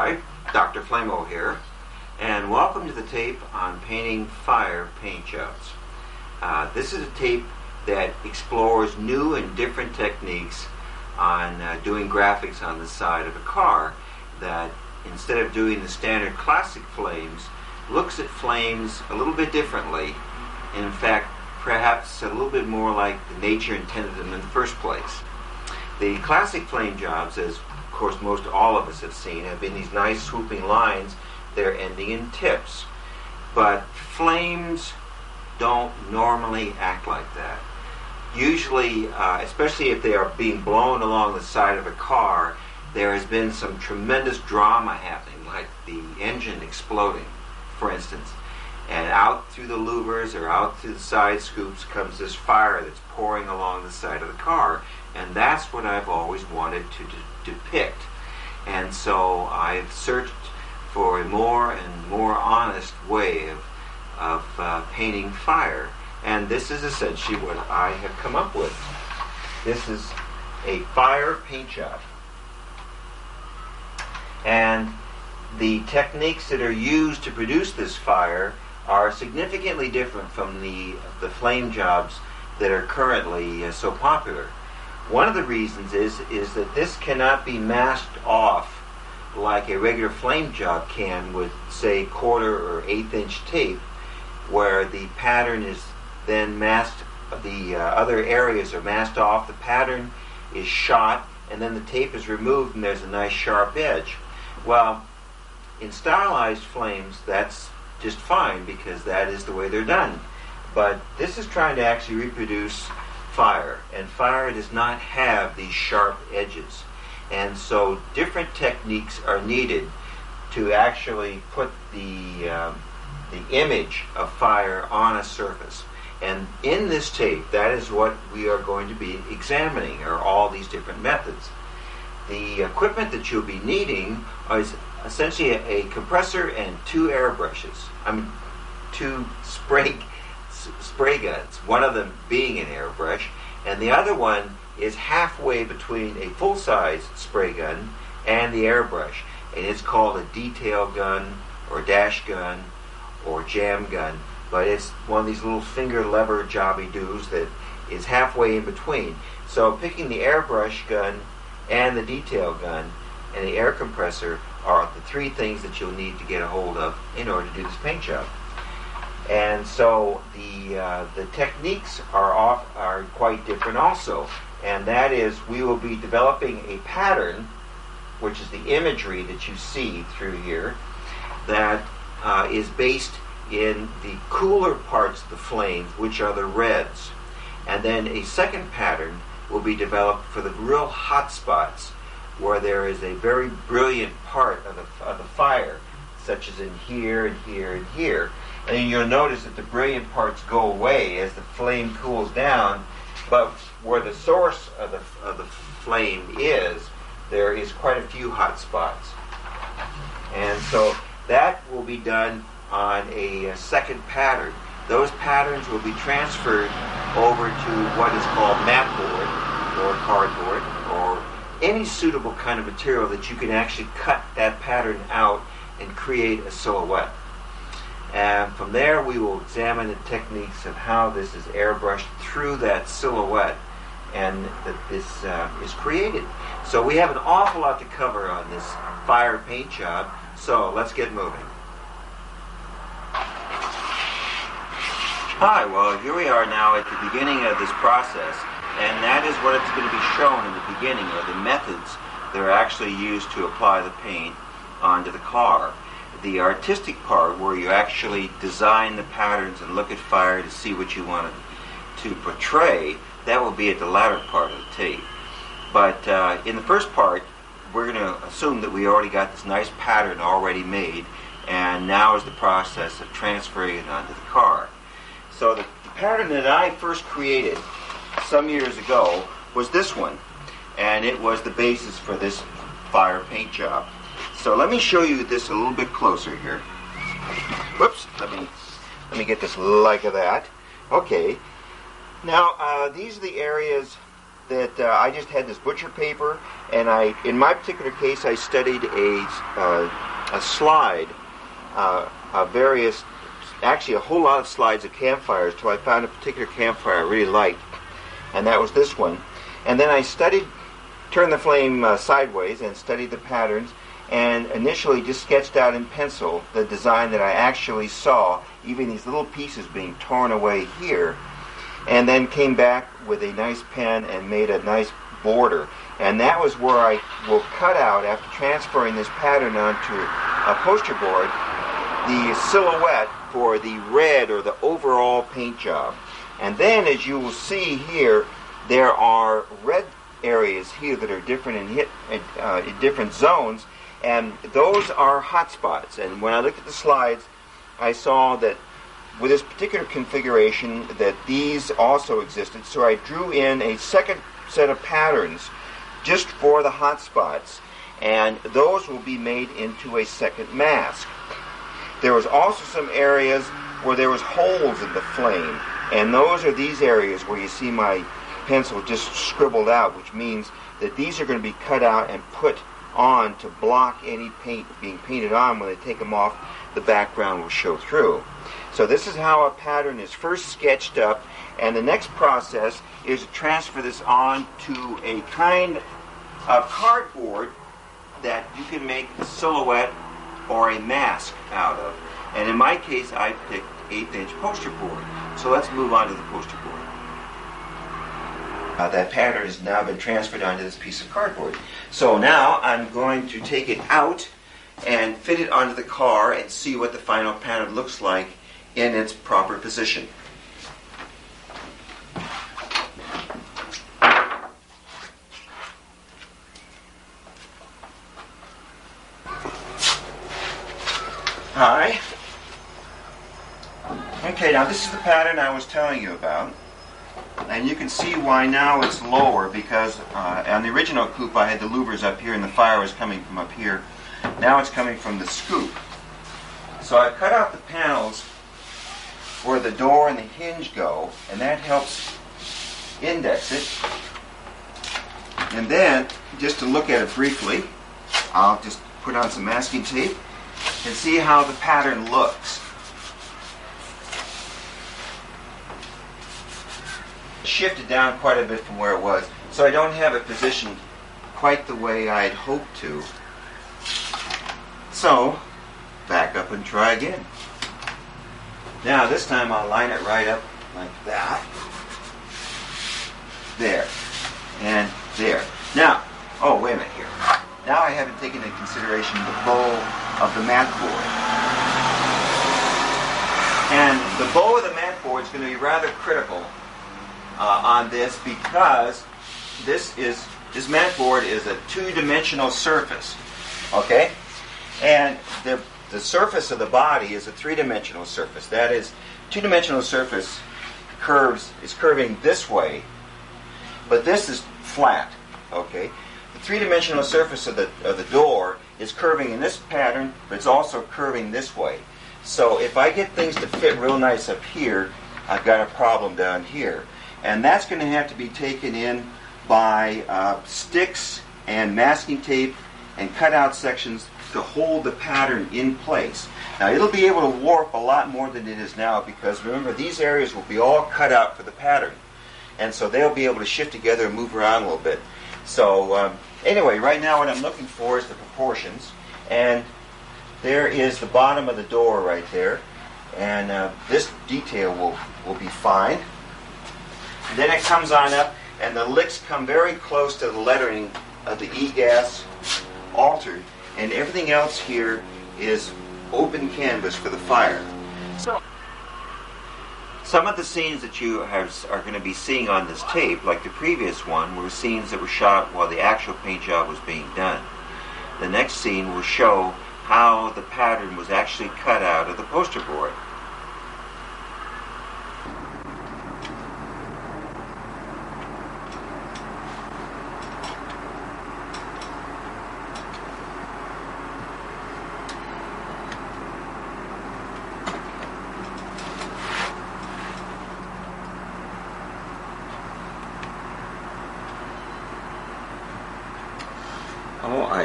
Hi, Dr. Flamo here, and welcome to the tape on painting fire paint jobs. This is a tape that explores new and different techniques on doing graphics on the side of a car that, instead of doing the standard classic flames, looks at flames a little bit differently. In fact, perhaps a little bit more like the nature intended them in the first place. The classic flame jobs, as of course most all of us have seen, have been these nice swooping lines. They're ending in tips. But flames don't normally act like that. Usually, especially if they are being blown along the side of a car, there has been some tremendous drama happening, like the engine exploding, for instance. And out through the louvers or out through the side scoops comes this fire that's pouring along the side of the car. And that's what I've always wanted to depict. And so I've searched for a more and more honest way of painting fire. And this is essentially what I have come up with. This is a fire paint job. And the techniques that are used to produce this fire are significantly different from the flame jobs that are currently so popular. One of the reasons is that this cannot be masked off like a regular flame job can with, say, 1/4 or 1/8 inch tape, where the pattern is then masked, the other areas are masked off, the pattern is shot, and then the tape is removed and there's a nice sharp edge. Well, in stylized flames, that's just fine because that is the way they're done. But this is trying to actually reproduce fire, and fire does not have these sharp edges. And so different techniques are needed to actually put the image of fire on a surface. And in this tape, that is what we are going to be examining, are all these different methods. The equipment that you'll be needing is essentially a compressor and 2 airbrushes. Two spray guns, one of them being an airbrush, and the other one is halfway between a full-size spray gun and the airbrush, and it's called a detail gun or dash gun or jam gun, but it's one of these little finger lever jobby-doos that is halfway in between. So picking the airbrush gun and the detail gun and the air compressor are the 3 things that you'll need to get a hold of in order to do this paint job. And so the techniques are quite different also, and that is we will be developing a pattern, which is the imagery that you see through here, that is based in the cooler parts of the flames, which are the reds. And then a second pattern will be developed for the real hot spots, where there is a very brilliant part of the fire, such as in here and here and here. And you'll notice that the brilliant parts go away as the flame cools down, but where the source of the flame is, there is quite a few hot spots. And so that will be done on a second pattern. Those patterns will be transferred over to what is called mat board or cardboard or any suitable kind of material that you can actually cut that pattern out and create a silhouette. And from there we will examine the techniques of how this is airbrushed through that silhouette and that this is created. So we have an awful lot to cover on this fire paint job, so let's get moving. Hi, well, here we are now at the beginning of this process, and that is what it's going to be shown in the beginning, are the methods that are actually used to apply the paint onto the car. The artistic part, where you actually design the patterns and look at fire to see what you want to portray, that will be at the latter part of the tape. But in the first part, we're going to assume that we already got this nice pattern already made, and now is the process of transferring it onto the car. So the pattern that I first created some years ago was this one, and it was the basis for this fire paint job. So let me show you this a little bit closer here. Whoops, let me get this like that. Okay. Now these are the areas that I just had this butcher paper, and in my particular case, I studied a slide, actually a whole lot of slides of campfires till I found a particular campfire I really liked, and that was this one. And then I turned the flame sideways and studied the patterns, and initially just sketched out in pencil the design that I actually saw, even these little pieces being torn away here, and then came back with a nice pen and made a nice border. And that was where I will cut out, after transferring this pattern onto a poster board, the silhouette for the red or the overall paint job. And then, as you will see here, there are red areas here that are different in different zones, and those are hot spots. And when I looked at the slides, I saw that with this particular configuration that these also existed, so I drew in a second set of patterns just for the hot spots, and those will be made into a second mask. There was also some areas where there was holes in the flame, and those are these areas where you see my pencil just scribbled out, which means that these are going to be cut out and put on to block any paint being painted on. When they take them off, the background will show through. So this is how a pattern is first sketched up, and the next process is to transfer this on to a kind of cardboard that you can make a silhouette or a mask out of. And in my case, I picked 1/8" poster board. So let's move on to the poster board. That pattern has now been transferred onto this piece of cardboard. So now I'm going to take it out and fit it onto the car and see what the final pattern looks like in its proper position. Hi. Okay, now this is the pattern I was telling you about. And you can see why now it's lower, because on the original coupe I had the louvers up here and the fire was coming from up here. Now it's coming from the scoop. So I've cut out the panels where the door and the hinge go, and that helps index it. And then, just to look at it briefly, I'll just put on some masking tape and see how the pattern looks. Shifted down quite a bit from where it was, so I don't have it positioned quite the way I'd hoped to. So, back up and try again. Now this time I'll line it right up like that. There. And there. Now, oh wait a minute here. Now I haven't taken into consideration the bow of the mat board. And the bow of the mat board is going to be rather critical on this, because this mat board is a two-dimensional surface, okay? And the surface of the body is a three-dimensional surface. That is, two-dimensional surface is curving this way, but this is flat, okay? The three-dimensional surface of the door is curving in this pattern, but it's also curving this way. So if I get things to fit real nice up here, I've got a problem down here. And that's going to have to be taken in by sticks and masking tape and cut out sections to hold the pattern in place. Now it'll be able to warp a lot more than it is now, because remember, these areas will be all cut out for the pattern. And so they'll be able to shift together and move around a little bit. So anyway, right now what I'm looking for is the proportions. And there is the bottom of the door right there. And this detail will be fine. And then it comes on up, and the licks come very close to the lettering of the E-gas altered, and everything else here is open canvas for the fire. So, some of the scenes that you are going to be seeing on this tape, like the previous one, were scenes that were shot while the actual paint job was being done. The next scene will show how the pattern was actually cut out of the poster board.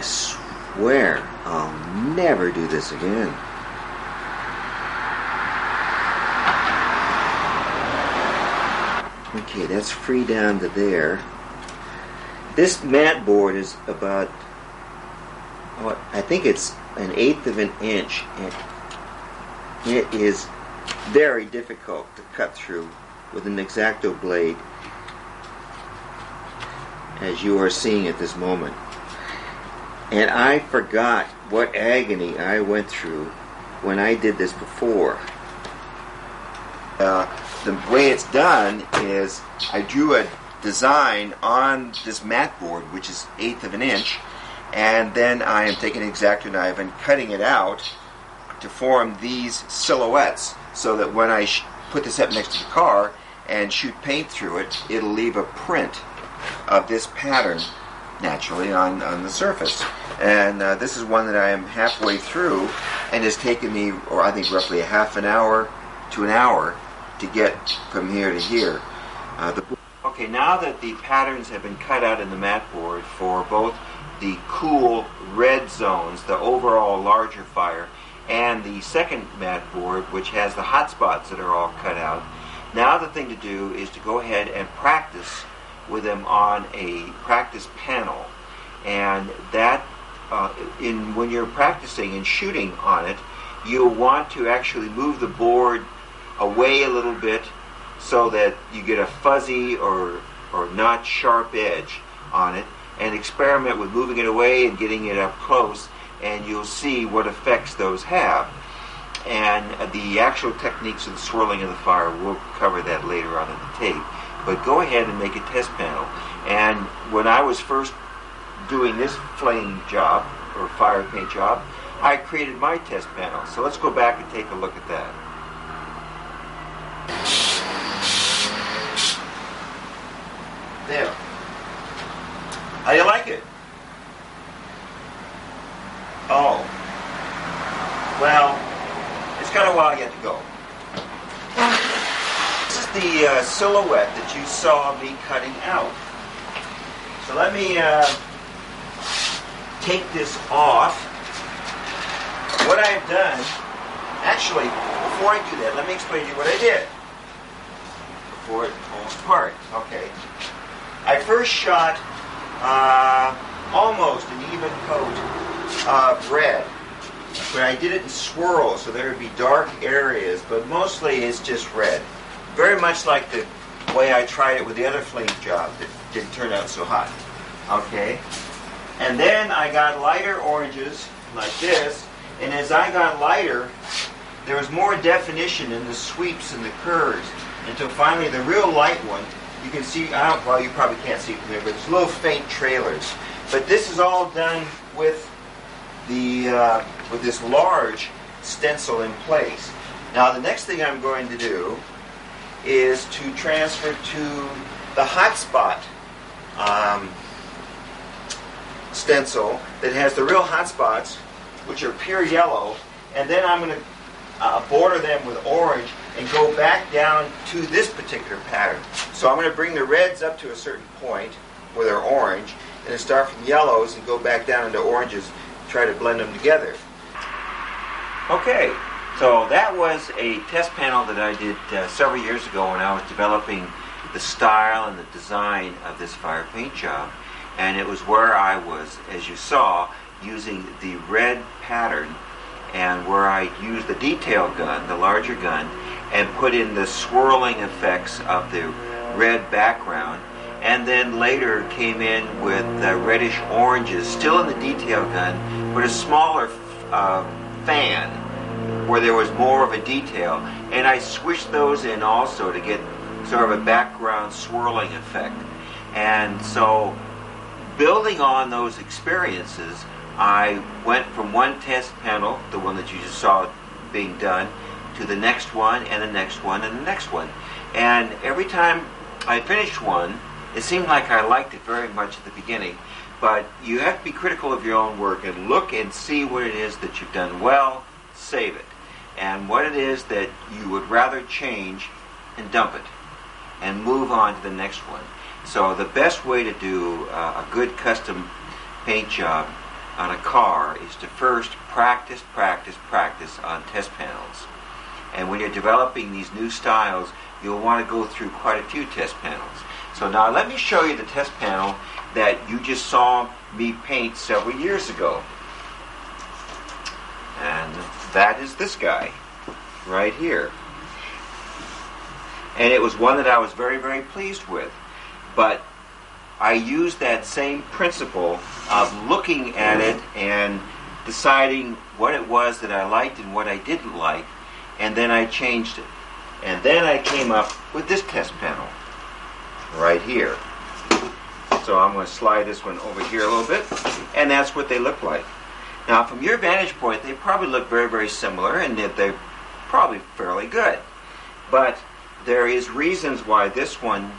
swear I'll never do this again. Okay, that's free down to there. This mat board is about, I think it's 1/8 of an inch, and it is very difficult to cut through with an X-Acto blade, as you are seeing at this moment. And I forgot what agony I went through when I did this before. The way it's done is I drew a design on this mat board, which is 1/8 of an inch, and then I am taking an X-Acto knife and cutting it out to form these silhouettes, so that when I put this up next to the car and shoot paint through it, it'll leave a print of this pattern naturally on the surface. And this is one that I am halfway through, and it's taken me, or I think roughly a half an hour to an hour to get from here to here. Okay, now that the patterns have been cut out in the mat board for both the cool red zones, the overall larger fire, and the second mat board, which has the hot spots that are all cut out, now the thing to do is to go ahead and practice with them on a practice panel. And that, when you're practicing and shooting on it, you'll want to actually move the board away a little bit so that you get a fuzzy or not sharp edge on it, and experiment with moving it away and getting it up close, and you'll see what effects those have. And the actual techniques of the swirling of the fire, we'll cover that later on in the tape. But go ahead and make a test panel. And when I was first doing this flame job, or fire paint job, I created my test panel. So let's go back and take a look at that. There. How do you like it? Oh. Well, it's got a while yet to go. This is the silhouette that you saw me cutting out. So let me take this off. What I have done, actually, before I do that, let me explain to you what I did before it falls apart. Okay. I first shot almost an even coat of red, but I did it in swirls, so there would be dark areas, but mostly it's just red. Very much like the way I tried it with the other flame job that didn't turn out so hot. Okay? And then I got lighter oranges, like this, and as I got lighter, there was more definition in the sweeps and the curves, until finally the real light one, you can see, well, you probably can't see it from there, but there's little faint trailers. But this is all done with this large stencil in place. Now the next thing I'm going to do is to transfer to the hotspot stencil that has the real hotspots, which are pure yellow, and then I'm going to border them with orange and go back down to this particular pattern. So I'm going to bring the reds up to a certain point where they're orange, and then start from yellows and go back down into oranges, try to blend them together. Okay, so that was a test panel that I did several years ago when I was developing the style and the design of this fire paint job. And it was where I was, as you saw, using the red pattern, and where I used the detail gun, the larger gun, and put in the swirling effects of the red background, and then later came in with reddish oranges, still in the detail gun, but a smaller fan where there was more of a detail, and I swished those in also to get sort of a background swirling effect. And so, building on those experiences, I went from one test panel, the one that you just saw being done, to the next one, and the next one, and the next one. And every time I finished one, it seemed like I liked it very much at the beginning. But you have to be critical of your own work and look and see what it is that you've done well, save it. And what it is that you would rather change, and dump it. And move on to the next one. So the best way to do a good custom paint job on a car is to first practice on test panels. And when you're developing these new styles, you'll want to go through quite a few test panels. So now let me show you the test panel that you just saw me paint several years ago. And that is this guy right here. And it was one that I was very, very pleased with. But I used that same principle of looking at it and deciding what it was that I liked and what I didn't like, and then I changed it. And then I came up with this test panel right here. So I'm going to slide this one over here a little bit, and that's what they look like. Now, from your vantage point, they probably look very, very similar, and they're probably fairly good. But there is reasons why this one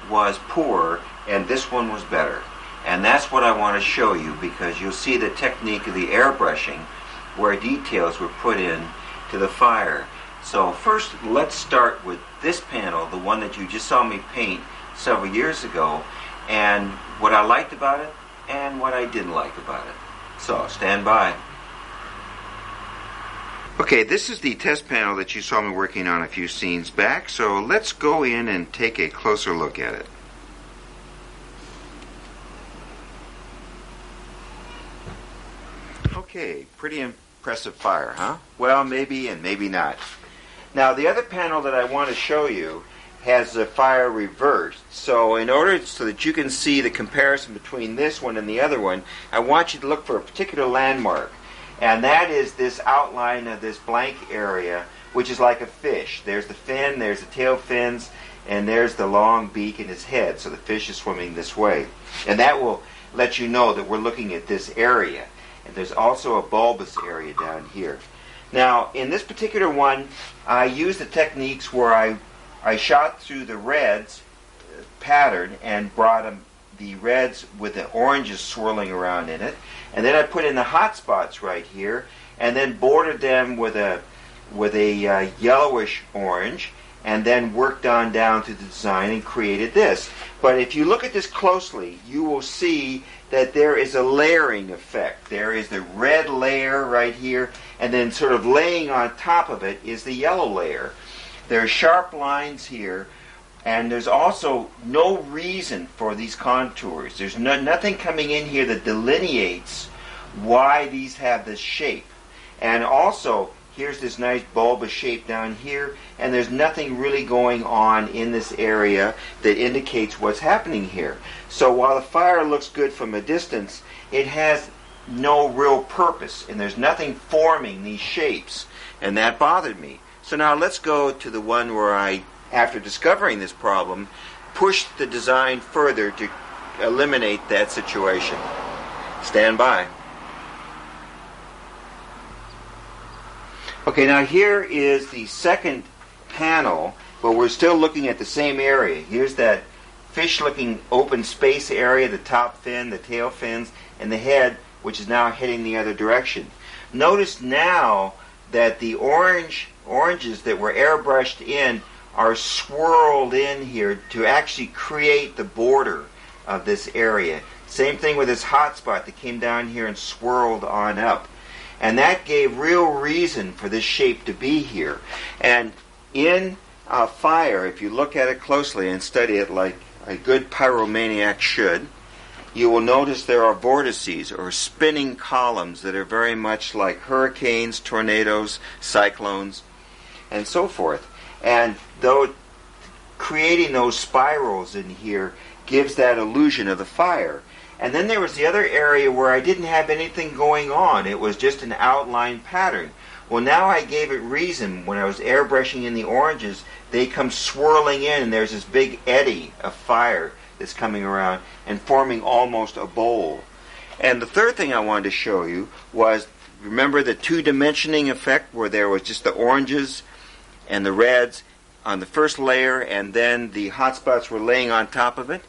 was poor and this one was better. And that's what I want to show you, because you'll see the technique of the airbrushing where details were put in to the fire. So first, let's start with this panel, the one that you just saw me paint several years ago, and what I liked about it and what I didn't like about it. So stand by. Okay, this is the test panel that you saw me working on a few scenes back, so let's go in and take a closer look at it. Okay, pretty impressive fire, huh? Well, maybe and maybe not. Now, the other panel that I want to show you has the fire reversed. So in order so that you can see the comparison between this one and the other one, I want you to look for a particular landmark. And that is this outline of this blank area, which is like a fish. There's the fin, there's the tail fins, and there's the long beak and his head. So the fish is swimming this way. And that will let you know that we're looking at this area. And there's also a bulbous area down here. Now, in this particular one, I used the techniques where I shot through the reds pattern and brought the reds with the oranges swirling around in it. And then I put in the hot spots right here and then bordered them with a yellowish orange, and then worked on down through the design and created this. But if you look at this closely, you will see that there is a layering effect. There is the red layer right here, and then sort of laying on top of it is the yellow layer. There are sharp lines here, and there's also no reason for these contours. There's nothing coming in here that delineates why these have this shape. And also, here's this nice bulbous shape down here, and there's nothing really going on in this area that indicates what's happening here. So while the fire looks good from a distance, it has no real purpose, and there's nothing forming these shapes, and that bothered me. So now let's go to the one where I, after discovering this problem, pushed the design further to eliminate that situation. Stand by. Okay, now here is the second panel, but we're still looking at the same area. Here's that fish-looking open space area, the top fin, the tail fins, and the head, which is now heading the other direction. Notice now that the oranges that were airbrushed in are swirled in here to actually create the border of this area. Same thing with this hot spot that came down here and swirled on up. And that gave real reason for this shape to be here. And in fire, if you look at it closely and study it like a good pyromaniac should, you will notice there are vortices or spinning columns that are very much like hurricanes, tornadoes, cyclones, and so forth. And though creating those spirals in here gives that illusion of the fire. And then there was the other area where I didn't have anything going on. It was just an outline pattern. Well, now I gave it reason. When I was airbrushing in the oranges, they come swirling in, and there's this big eddy of fire that's coming around and forming almost a bowl. And the third thing I wanted to show you was, remember the two-dimensioning effect where there was just the oranges and the reds on the first layer, and then the hot spots were laying on top of it?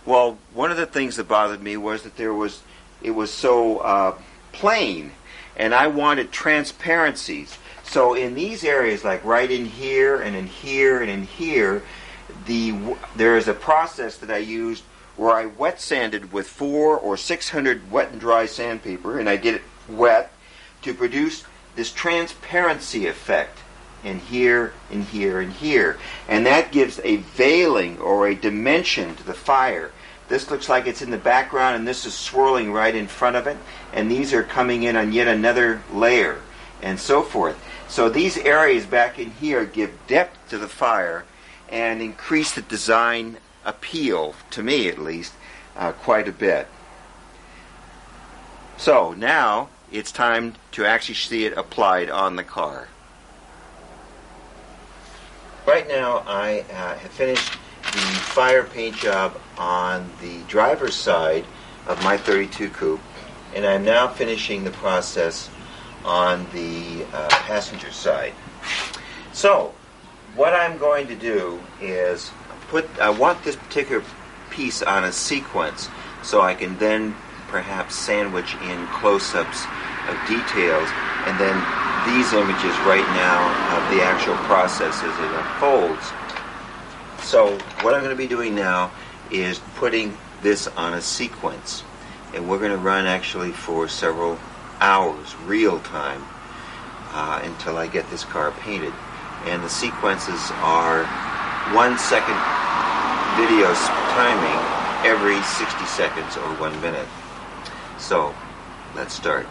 Well, one of the things that bothered me was that it was so plain, and I wanted transparencies. So in these areas, like right in here and in here and in here, there is a process that I used where I wet sanded with 400 or 600 wet and dry sandpaper, and I did it wet to produce this transparency effect in here, in here, and here. And that gives a veiling or a dimension to the fire. This looks like it's in the background, and this is swirling right in front of it, and these are coming in on yet another layer, and so forth. So these areas back in here give depth to the fire and increase the design appeal, to me at least, quite a bit. So now it's time to actually see it applied on the car. Right now I have finished the fire paint job on the driver's side of my 32 Coupe, and I'm now finishing the process on the passenger side. So what I'm going to do is I want this particular piece on a sequence so I can then perhaps sandwich in close-ups of details, and then these images right now of the actual process as it unfolds. So what I'm going to be doing now is putting this on a sequence, and we're going to run actually for several hours, real time, until I get this car painted. And the sequences are 1 second video timing every 60 seconds or 1 minute. So let's start.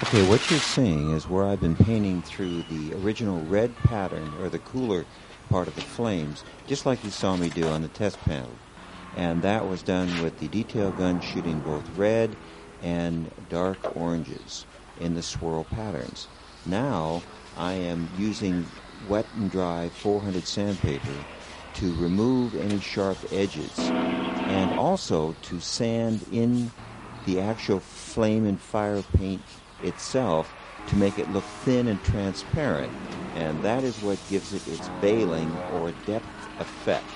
Okay, what you're seeing is where I've been painting through the original red pattern, or the cooler part of the flames, just like you saw me do on the test panel. And that was done with the detail gun shooting both red and dark oranges in the swirl patterns. Now I am using wet and dry 400 sandpaper to remove any sharp edges, and also to sand in the actual flame and fire paint itself to make it look thin and transparent, and that is what gives it its veiling or depth effect.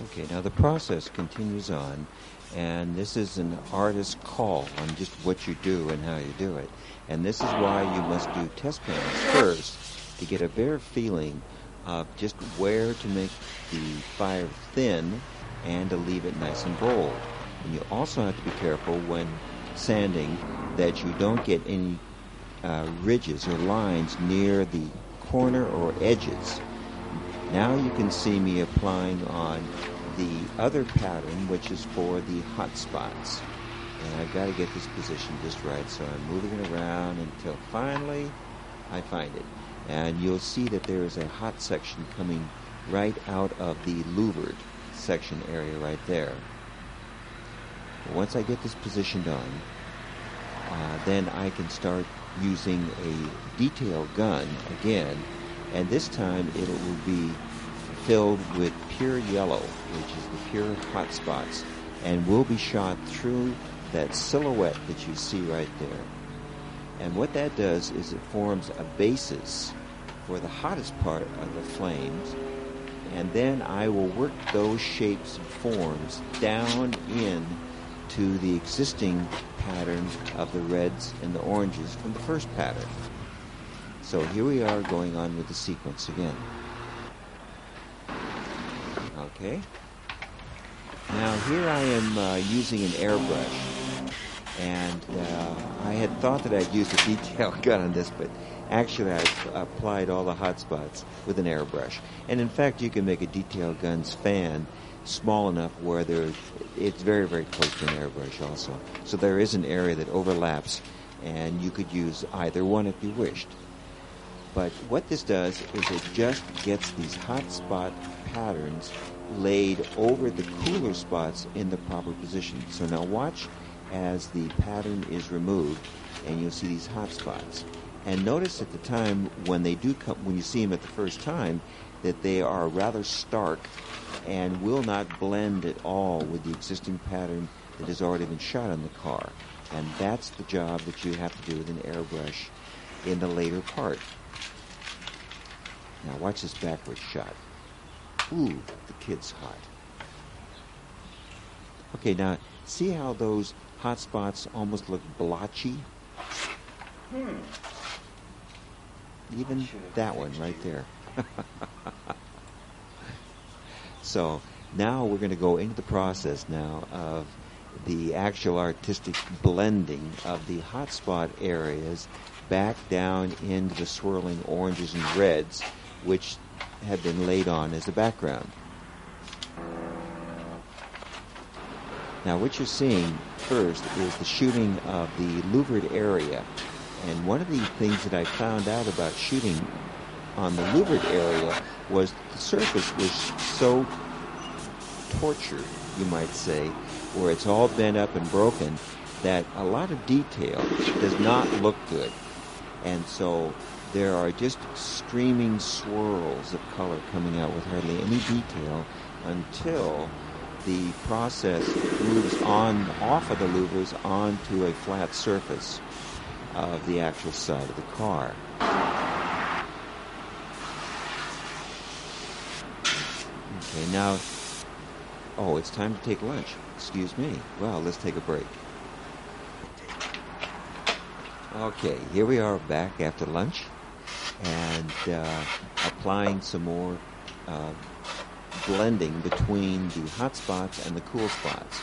Okay, now the process continues on, and this is an artist's call on just what you do and how you do it. And this is why you must do test panels first to get a better feeling of just where to make the fire thin and to leave it nice and bold. And you also have to be careful when sanding that you don't get any ridges or lines near the corner or edges. Now you can see me applying on the other pattern, which is for the hot spots. And I've got to get this position just right, so I'm moving it around until finally I find it. And you'll see that there is a hot section coming right out of the louvered section area right there. Once I get this positioned on, then I can start using a detail gun again, and this time it will be filled with pure yellow, which is the pure hot spots, and will be shot through that silhouette that you see right there. And what that does is it forms a basis for the hottest part of the flames, and then I will work those shapes and forms down in to the existing pattern of the reds and the oranges from the first pattern. So here we are going on with the sequence again. Okay. Now here I am using an airbrush, and I had thought that I'd use a detail gun on this, but actually I've applied all the hot spots with an airbrush. And in fact, you can make a detail gun's fan small enough where it's very, very close to an airbrush also. So there is an area that overlaps, and you could use either one if you wished. But what this does is it just gets these hot spot patterns laid over the cooler spots in the proper position. So now watch as the pattern is removed, and you'll see these hot spots. And notice at the time when they do come, when you see them at the first time, that they are rather stark and will not blend at all with the existing pattern that has already been shot on the car. And that's the job that you have to do with an airbrush in the later part. Now watch this backwards shot. Ooh, the kid's hot. Okay, now see how those hot spots almost look blotchy? even that one right there. So now we're going to go into the process now of the actual artistic blending of the hotspot areas back down into the swirling oranges and reds, which have been laid on as the background. Now what you're seeing first is the shooting of the louvered area. And one of the things that I found out about shooting on the louvered area was the surface was so tortured, you might say, where it's all bent up and broken, that a lot of detail does not look good. And so there are just streaming swirls of color coming out with hardly any detail until the process moves on off of the louvers onto a flat surface of the actual side of the car. Okay, now, it's time to take lunch. Excuse me. Well, let's take a break. Okay, here we are back after lunch and applying some more blending between the hot spots and the cool spots.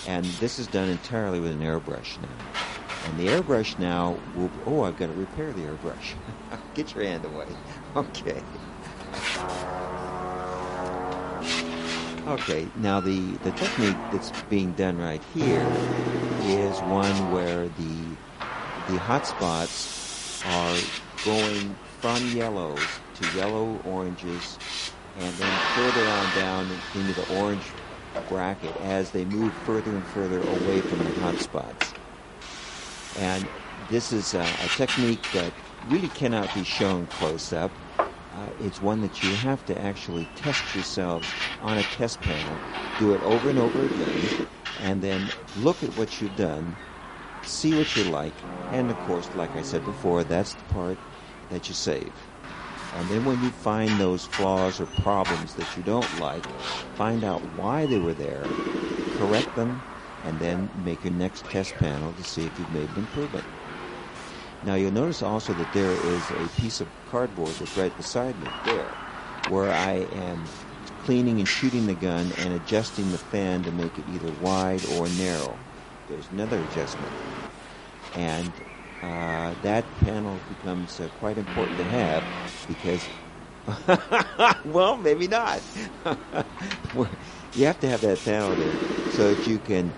And this is done entirely with an airbrush now. And the airbrush now will... I've got to repair the airbrush. Get your hand away. Okay. Okay, now the technique that's being done right here is one where the hot spots are going from yellows to yellow oranges and then further on down into the orange bracket as they move further and further away from the hot spots. And this is a technique that really cannot be shown close up. It's one that you have to actually test yourselves on a test panel, do it over and over again, and then look at what you've done, see what you like, and of course, like I said before, that's the part that you save. And then when you find those flaws or problems that you don't like, find out why they were there, correct them, and then make your next test panel to see if you've made an improvement. Now you'll notice also that there is a piece of cardboard that's right beside me there, where I am cleaning and shooting the gun and adjusting the fan to make it either wide or narrow. There's another adjustment. And that panel becomes quite important to have because, well, maybe not. You have to have that panel there so that you can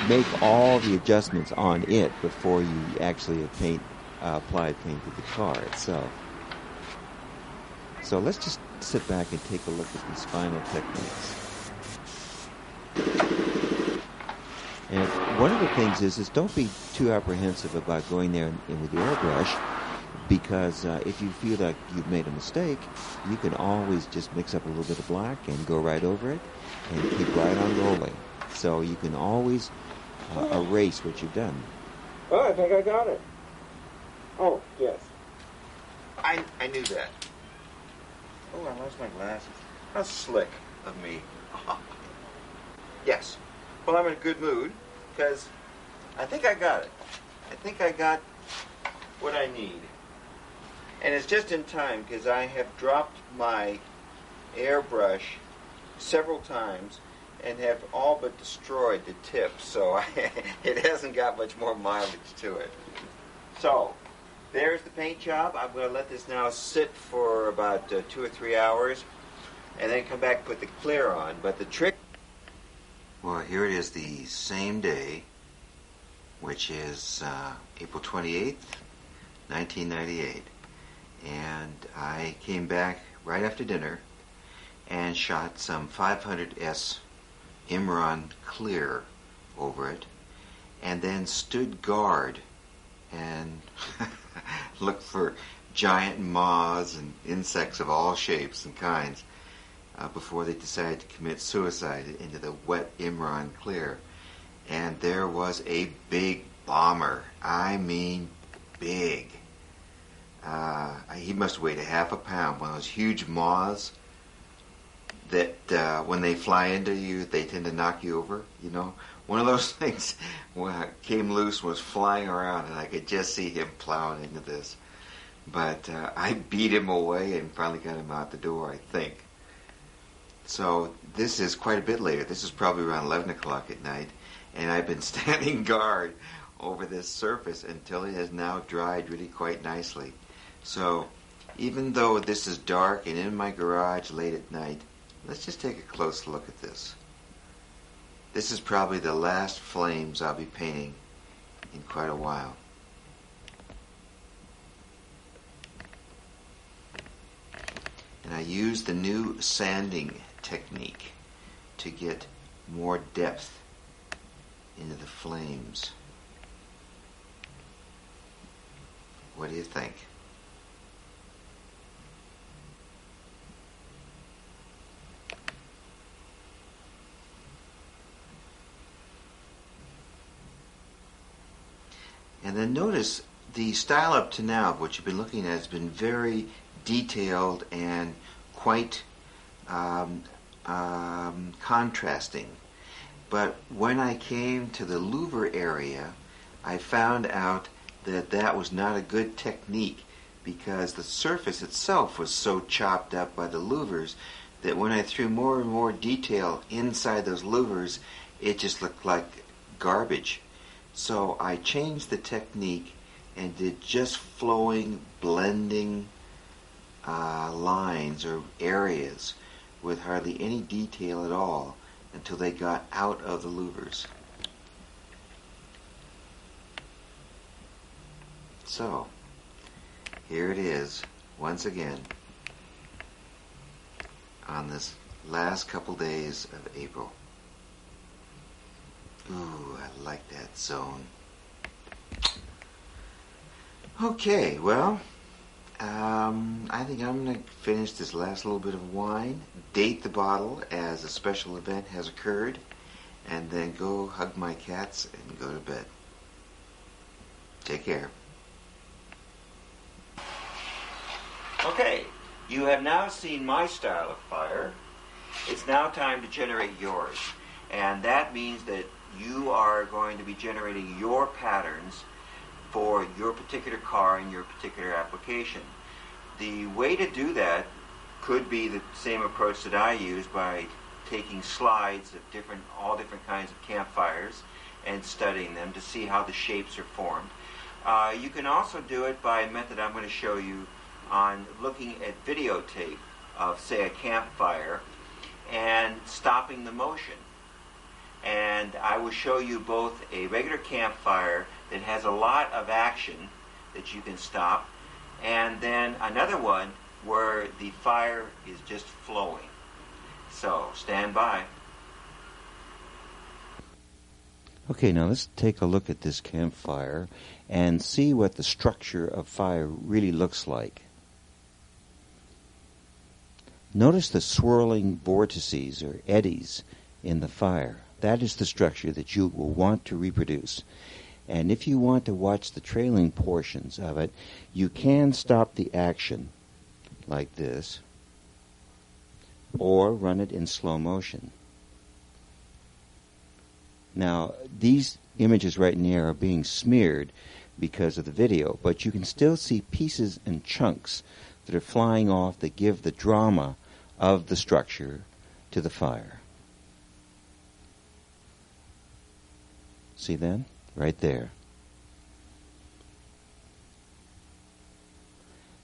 make all the adjustments on it before you actually apply paint to the car itself. So let's just sit back and take a look at these final techniques. And one of the things is don't be too apprehensive about going there and with your airbrush, because if you feel like you've made a mistake, you can always just mix up a little bit of black and go right over it and keep right on rolling. So you can always erase what you've done. Oh, I think I got it. Oh, yes. I knew that. Oh, I lost my glasses. How slick of me. Yes. Well, I'm in a good mood because I think I got it. I think I got what I need. And it's just in time because I have dropped my airbrush several times and have all but destroyed the tip, so it hasn't got much more mileage to it. So, there's the paint job. I'm going to let this now sit for about 2 or 3 hours and then come back and put the clear on. But the trick... Well, here it is the same day, which is April 28th, 1998. And I came back right after dinner and shot some 500S Imron clear over it, and then stood guard and looked for giant moths and insects of all shapes and kinds before they decided to commit suicide into the wet Imron clear. And there was a big bomber. I mean big. He must weigh a half a pound. One of those huge moths that when they fly into you, they tend to knock you over, you know. One of those things came loose, was flying around, and I could just see him plowing into this. but I beat him away and finally got him out the door, I think. So this is quite a bit later. This is probably around 11 o'clock at night, and I've been standing guard over this surface until it has now dried really quite nicely. So even though this is dark and in my garage late at night, let's just take a close look at this. This is probably the last flames I'll be painting in quite a while. And I use the new sanding technique to get more depth into the flames. What do you think? And then notice the style up to now, what you've been looking at, has been very detailed and quite contrasting. But when I came to the louver area, I found out that that was not a good technique because the surface itself was so chopped up by the louvers that when I threw more and more detail inside those louvers, it just looked like garbage. So I changed the technique and did just flowing, blending lines or areas with hardly any detail at all until they got out of the louvers. So, here it is, once again, on this last couple days of April. Ooh, I like that zone. Okay, well, I think I'm going to finish this last little bit of wine, date the bottle as a special event has occurred, and then go hug my cats and go to bed. Take care. Okay, you have now seen my style of fire. It's now time to generate yours. And that means that you are going to be generating your patterns for your particular car and your particular application. The way to do that could be the same approach that I use by taking slides of all different kinds of campfires and studying them to see how the shapes are formed. You can also do it by a method I'm going to show you on looking at videotape of, say, a campfire and stopping the motion. And I will show you both a regular campfire that has a lot of action that you can stop, and then another one where the fire is just flowing. So, stand by. Okay, now let's take a look at this campfire and see what the structure of fire really looks like. Notice the swirling vortices or eddies in the fire. That is the structure that you will want to reproduce. And if you want to watch the trailing portions of it, you can stop the action like this or run it in slow motion. Now, these images right now are being smeared because of the video, but you can still see pieces and chunks that are flying off that give the drama of the structure to the fire. See then? Right there.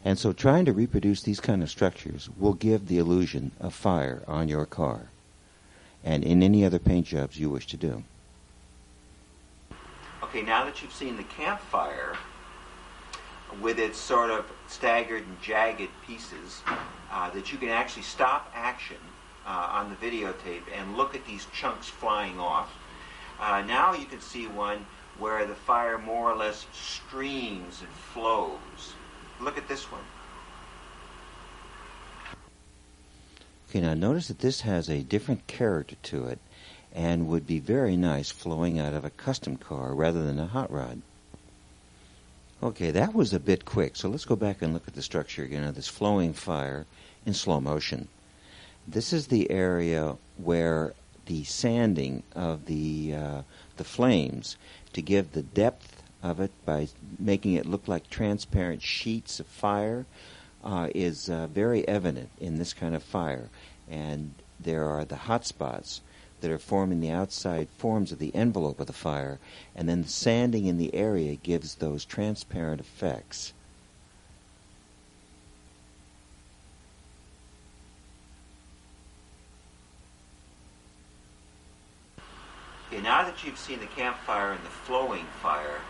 And so trying to reproduce these kind of structures will give the illusion of fire on your car and in any other paint jobs you wish to do. Okay, now that you've seen the campfire with its sort of staggered and jagged pieces, that you can actually stop action on the videotape and look at these chunks flying off. Now you can see one where the fire more or less streams and flows. Look at this one. Okay, now notice that this has a different character to it and would be very nice flowing out of a custom car rather than a hot rod. Okay, that was a bit quick, so let's go back and look at the structure again of this flowing fire in slow motion. This is the area where the sanding of the flames to give the depth of it by making it look like transparent sheets of fire is very evident in this kind of fire. And there are the hot spots that are forming the outside forms of the envelope of the fire, and then the sanding in the area gives those transparent effects. Okay, now that you've seen the campfire and the flowing fire,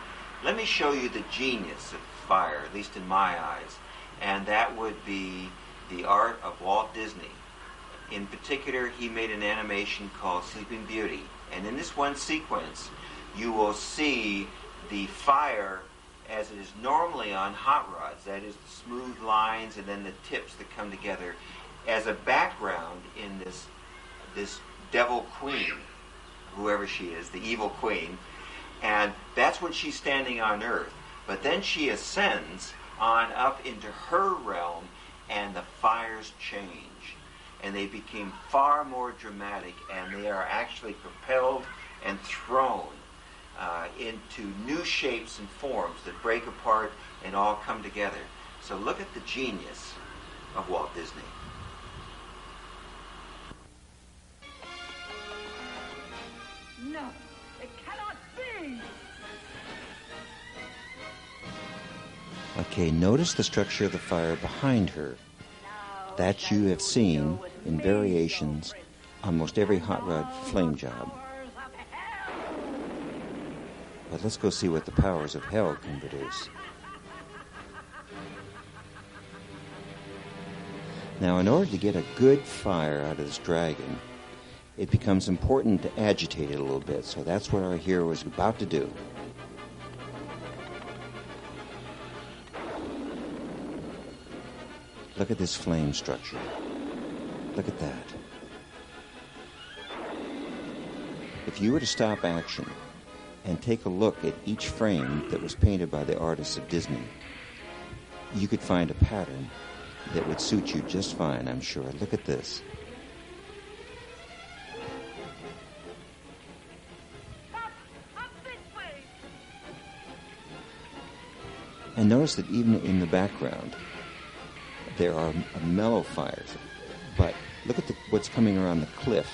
let me show you the genius of fire, at least in my eyes, and that would be the art of Walt Disney. In particular, he made an animation called Sleeping Beauty, and in this one sequence, you will see the fire as it is normally on hot rods, that is the smooth lines and then the tips that come together, as a background in this devil queen, whoever she is, the evil queen, and that's when she's standing on Earth. But then she ascends on up into her realm, and the fires change. And they became far more dramatic, and they are actually propelled and thrown into new shapes and forms that break apart and all come together. So look at the genius of Walt Disney. No, it cannot be! Okay, notice the structure of the fire behind her. That you have seen in variations on most every hot rod flame job. But let's go see what the powers of hell can produce. Now, in order to get a good fire out of this dragon, it becomes important to agitate it a little bit. So that's what our hero is about to do. Look at this flame structure. Look at that. If you were to stop action and take a look at each frame that was painted by the artists of Disney, you could find a pattern that would suit you just fine, I'm sure. Look at this. Up this way! And notice that even in the background, there are mellow fires. But look at what's coming around the cliff.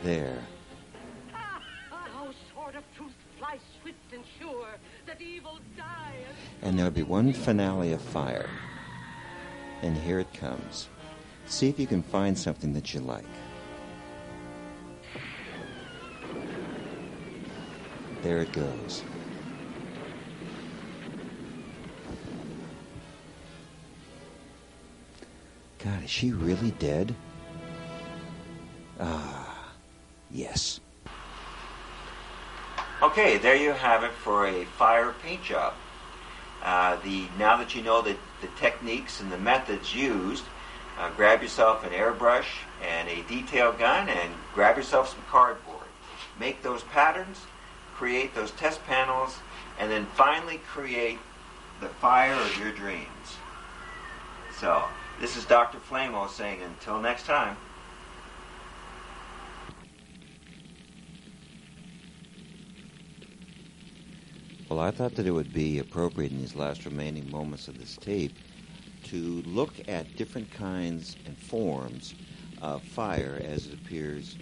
There. How sword of truth flies swift and sure, that evil die. And there'll be one finale of fire. And here it comes. See if you can find something that you like. There it goes. God, is she really dead? Ah, yes. Okay, there you have it for a fire paint job. Now that you know the techniques and the methods used, grab yourself an airbrush and a detail gun and grab yourself some cardboard. Make those patterns, create those test panels, and then finally create the fire of your dreams. So, this is Dr. Flamo saying until next time. Well, I thought that it would be appropriate in these last remaining moments of this tape to look at different kinds and forms of fire as it appears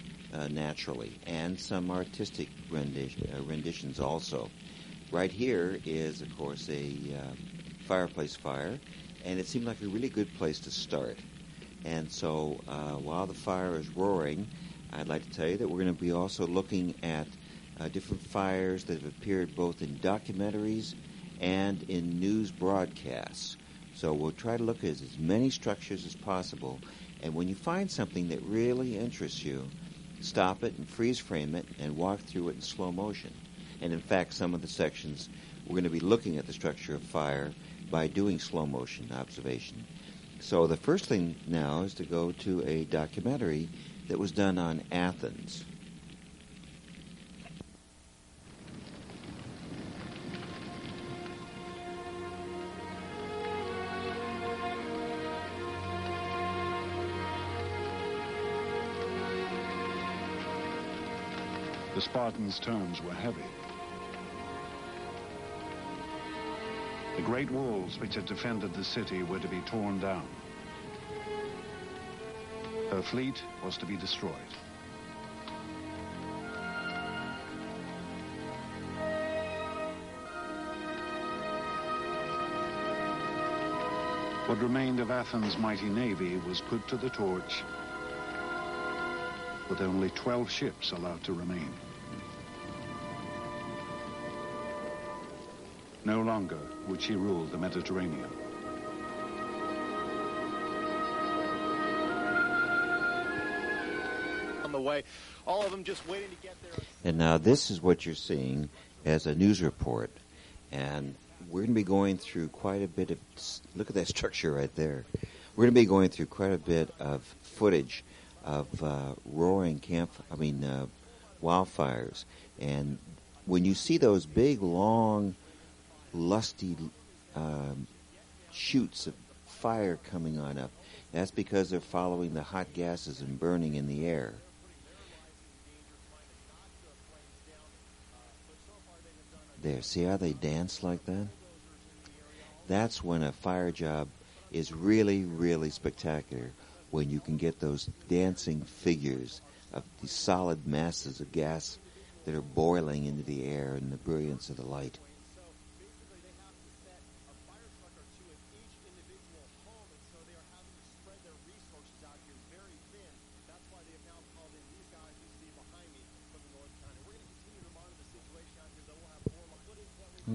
naturally, and some artistic renditions also. Right here is, of course, a fireplace fire, and it seemed like a really good place to start. And so while the fire is roaring, I'd like to tell you that we're going to be also looking at different fires that have appeared both in documentaries and in news broadcasts. So we'll try to look at as many structures as possible, and when you find something that really interests you, stop it and freeze frame it and walk through it in slow motion. And in fact, some of the sections we're going to be looking at the structure of fire by doing slow motion observation. So the first thing now is to go to a documentary that was done on Athens. The Spartans' terms were heavy. The great walls which had defended the city were to be torn down. Her fleet was to be destroyed. What remained of Athens' mighty navy was put to the torch, with only 12 ships allowed to remain. No longer would she rule the Mediterranean. On the way, all of them just waiting to get there. And now this is what you're seeing as a news report. And we're going to be going through quite a bit of, look at that structure right there. We're going to be going through quite a bit of footage of roaring wildfires. And when you see those big, long, lusty shoots of fire coming on up, that's because they're following the hot gases and burning in the air. There, see how they dance like that? That's when a fire job is really, really spectacular, when you can get those dancing figures of these solid masses of gas that are boiling into the air in the brilliance of the light.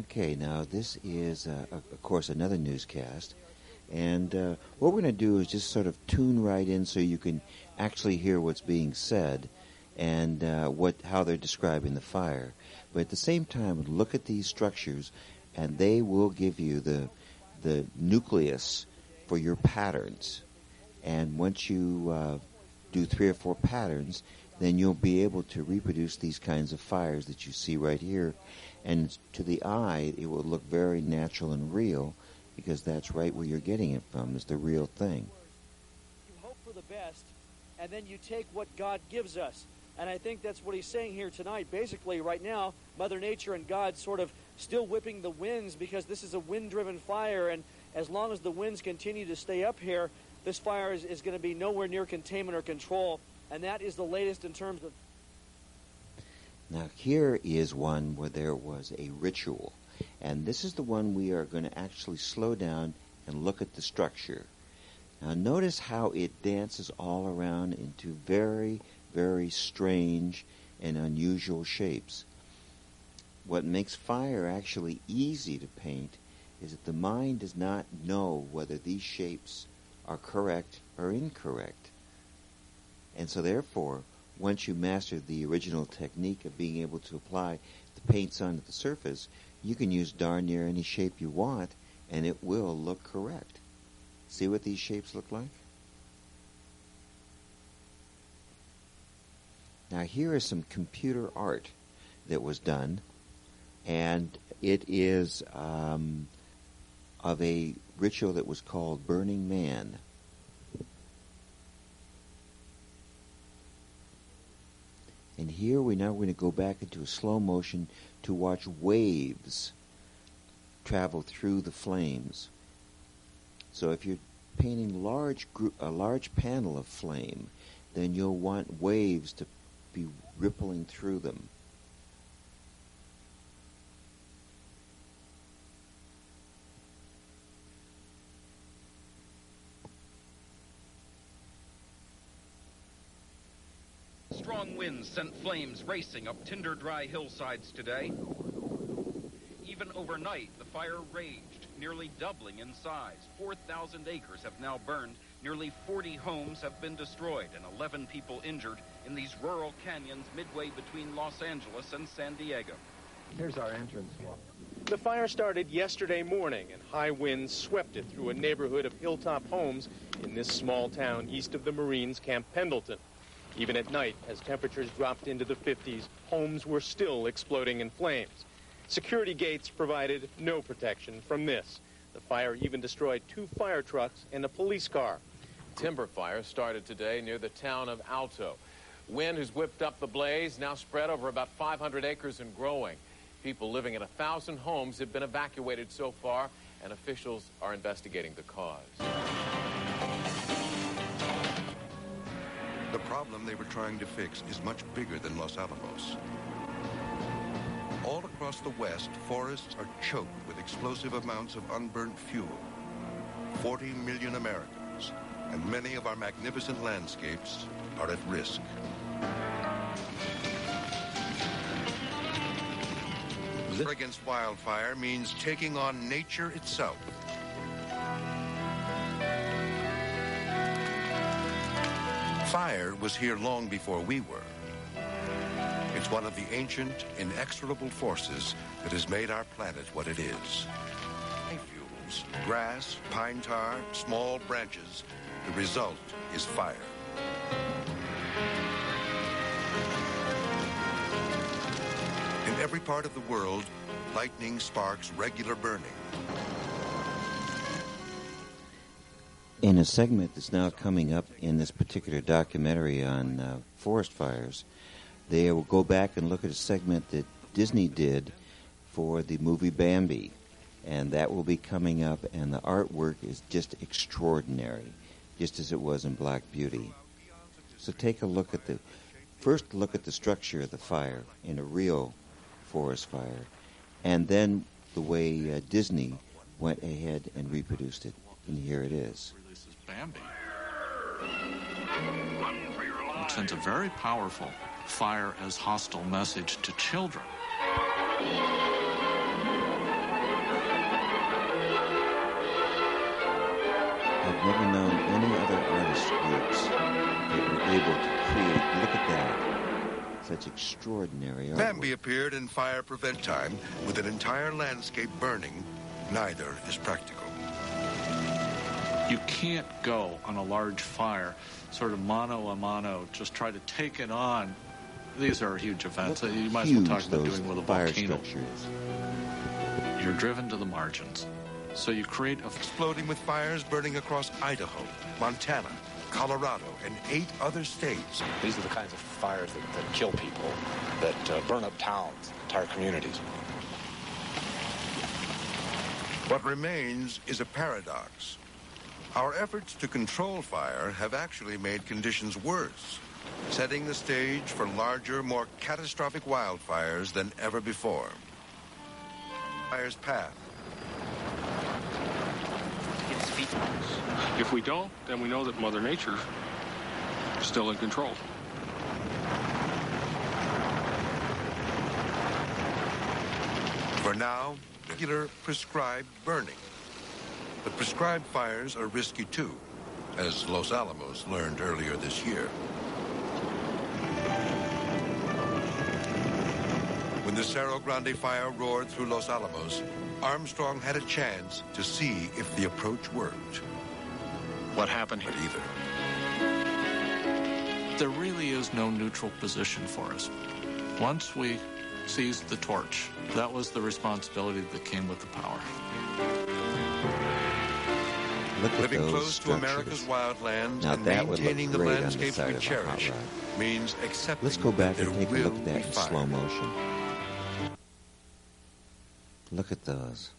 Okay, now this is, of course, another newscast, and what we're going to do is just sort of tune right in so you can actually hear what's being said and how they're describing the fire. But at the same time, look at these structures, and they will give you the nucleus for your patterns. And once you do 3 or 4 patterns, then you'll be able to reproduce these kinds of fires that you see right here. And to the eye, it will look very natural and real, because that's right where you're getting it from, is the real thing. You hope for the best, and then you take what God gives us. And I think that's what he's saying here tonight. Basically, right now, Mother Nature and God sort of still whipping the winds, because this is a wind-driven fire, and as long as the winds continue to stay up here, this fire is going to be nowhere near containment or control. And that is the latest in terms of... Now here is one where there was a ritual, and this is the one we are going to actually slow down and look at the structure. Now notice how it dances all around into very, very strange and unusual shapes. What makes fire actually easy to paint is that the mind does not know whether these shapes are correct or incorrect. And so therefore, once you master the original technique of being able to apply the paints onto the surface, you can use darn near any shape you want, and it will look correct. See what these shapes look like? Now here is some computer art that was done, and it is of a ritual that was called Burning Man. And here we're now going to go back into a slow motion to watch waves travel through the flames. So if you're painting a large panel of flame, then you'll want waves to be rippling through them. Strong winds sent flames racing up tinder-dry hillsides today. Even overnight, the fire raged, nearly doubling in size. 4,000 acres have now burned. Nearly 40 homes have been destroyed and 11 people injured in these rural canyons midway between Los Angeles and San Diego. Here's our entrance. The fire started yesterday morning, and high winds swept it through a neighborhood of hilltop homes in this small town east of the Marines' Camp Pendleton. Even at night, as temperatures dropped into the 50s, homes were still exploding in flames. Security gates provided no protection from this. The fire even destroyed 2 fire trucks and a police car. Timber fire started today near the town of Alto. Wind has whipped up the blaze, now spread over about 500 acres and growing. People living in 1,000 homes have been evacuated so far, and officials are investigating the cause. The problem they were trying to fix is much bigger than Los Alamos. All across the West, forests are choked with explosive amounts of unburnt fuel. 40 million Americans, and many of our magnificent landscapes are at risk. The war against wildfire means taking on nature itself. Fire was here long before we were. It's one of the ancient, inexorable forces that has made our planet what it is. Fuels, grass, pine tar, small branches. The result is fire. In every part of the world, lightning sparks regular burning. In a segment that's now coming up in this particular documentary on forest fires, they will go back and look at a segment that Disney did for the movie Bambi, and that will be coming up, and the artwork is just extraordinary, just as it was in Black Beauty. So take a look at the structure of the fire in a real forest fire, and then the way Disney went ahead and reproduced it, and here it is. Bambi. It sends a very powerful fire as hostile message to children. I've never known any other artist groups that were able to create, look at that, such extraordinary artwork. Bambi appeared in Fire Prevent Time with an entire landscape burning. Neither is practical. You can't go on a large fire, sort of mano a mano, just try to take it on. These are huge events. You might as well talk about doing with a volcano. Structures. You're driven to the margins. So you create a... Exploding with fires burning across Idaho, Montana, Colorado, and 8 other states. These are the kinds of fires that kill people, that burn up towns, entire communities. What remains is a paradox. Our efforts to control fire have actually made conditions worse, setting the stage for larger, more catastrophic wildfires than ever before. Fire's path. If we don't, then we know that Mother Nature is still in control. For now, regular prescribed burning. But prescribed fires are risky too, as Los Alamos learned earlier this year. When the Cerro Grande fire roared through Los Alamos, Armstrong had a chance to see if the approach worked. What happened here? Either. There really is no neutral position for us. Once we seized the torch, that was the responsibility that came with the power. Living close to America's wildlands and maintaining the landscapes we cherish means accepting. Let's go back and take a look at that in slow motion. Look at those.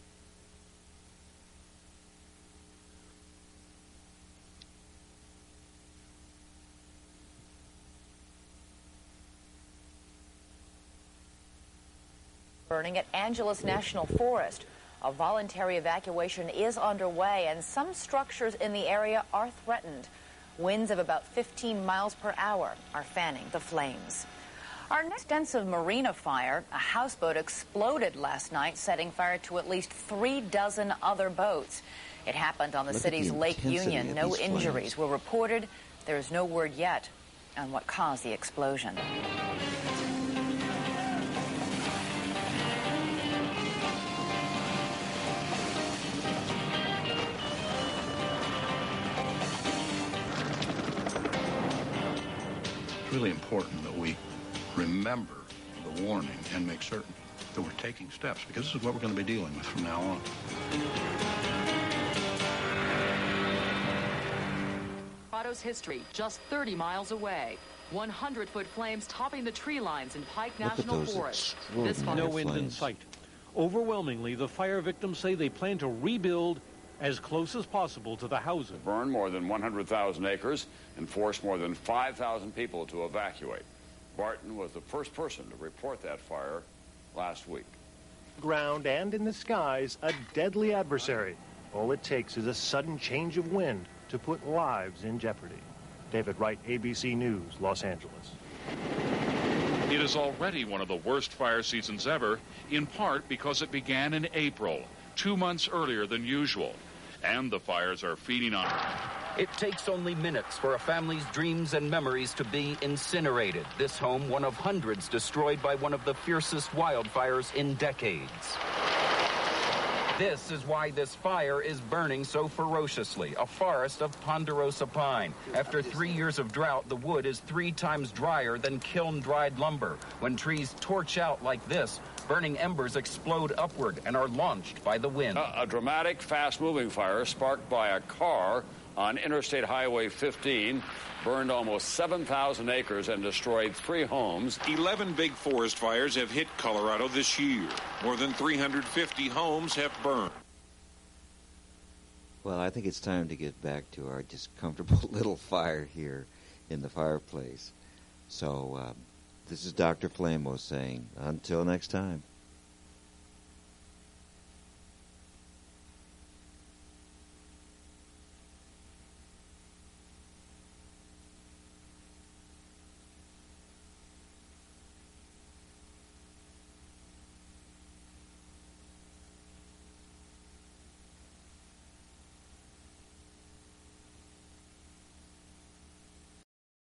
Burning at Angeles National Forest. A voluntary evacuation is underway, and some structures in the area are threatened. Winds of about 15 miles per hour are fanning the flames. Our next extensive marina fire, a houseboat exploded last night, setting fire to at least 3 dozen other boats. It happened on the city's Lake Union. No injuries were reported. There is no word yet on what caused the explosion. It's really important that we remember the warning and make certain that we're taking steps, because this is what we're going to be dealing with from now on. Colorado's history just 30 miles away. 100-foot flames topping the tree lines in Pike Look at National those Forest. extraordinary No wind in flames. sight. Overwhelmingly, the fire victims say they plan to rebuild as close as possible to the housing. Burn more than 100,000 acres and forced more than 5,000 people to evacuate. Barton was the first person to report that fire last week. Ground and in the skies, a deadly adversary. All it takes is a sudden change of wind to put lives in jeopardy. David Wright, ABC News, Los Angeles. It is already one of the worst fire seasons ever, in part because it began in April, 2 months earlier than usual. And the fires are feeding on it. It takes only minutes for a family's dreams and memories to be incinerated. This home, one of hundreds destroyed by one of the fiercest wildfires in decades. This is why this fire is burning so ferociously, a forest of ponderosa pine. After 3 years of drought, the wood is 3 times drier than kiln-dried lumber. When trees torch out like this, burning embers explode upward and are launched by the wind. A dramatic, fast-moving fire sparked by a car on Interstate Highway 15 burned almost 7,000 acres and destroyed 3 homes. 11 big forest fires have hit Colorado this year. More than 350 homes have burned. Well, I think it's time to get back to our just comfortable little fire here in the fireplace. So this is Dr. Flamo saying, until next time.